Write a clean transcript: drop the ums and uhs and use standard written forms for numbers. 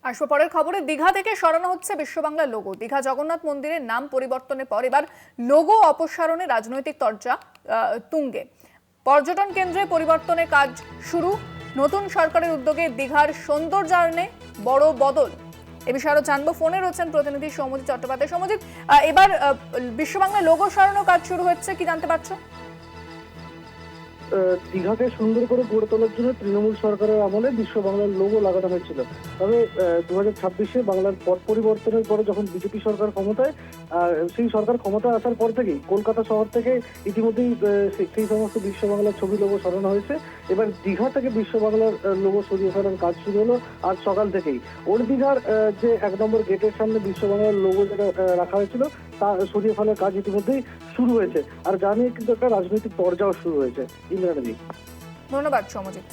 আসবো পরের খবরে। দীঘা থেকে সরানো হচ্ছে বিশ্ববাংলা লোগো। দীঘা জগন্নাথ মন্দিরের নাম পরিবর্তনের পর এবার লোগো অপসারণে রাজনৈতিক চর্চা তুঙ্গে। পর্যটন কেন্দ্রে পরিবর্তনের কাজ শুরু। নতুন সরকারের উদ্যোগে দীঘার সৌন্দর্যায়নে বড় বদল। এ বিষয়ে আরো জানবো। ফোনে রয়েছেন প্রতিনিধি সৌমজিৎ চট্টোপাধ্যায়। সৌমজিৎ, এবার বিশ্ববাংলা লোগো সরানোর কাজ শুরু হচ্ছে, কি জানতে পারছো? দীঘাকে সুন্দর করে গড়ে তোলার জন্য তৃণমূল সরকারের আমলে বিশ্ব বাংলার লোগো লাগানো হয়েছিল। তবে 2026-এ বাংলার পট পরিবর্তনের পরে যখন বিজেপি সরকার ক্ষমতায়, সেই সরকার ক্ষমতায় আসার পর থেকেই কলকাতা শহর থেকে ইতিমধ্যেই সেই সমস্ত বিশ্ব বাংলার ছবি লোগো সরানো হয়েছে। এবার দীঘা থেকে বিশ্ব বাংলার লোগো সরিয়ে ফেলার কাজ শুরু হলো আজ সকাল থেকেই। ওর দীঘার যে 1 নম্বর গেটের সামনে বিশ্ব বাংলার লোগো যেটা রাখা হয়েছিল তা সরিয়ে ফেলার কাজ ইতিমধ্যেই শুরু হয়েছে। আর যা নিয়ে কিন্তু একটা রাজনৈতিক পর্যাও শুরু হয়েছে। ইন্দ্রাণী। ধন্যবাদ সৌমজিৎ।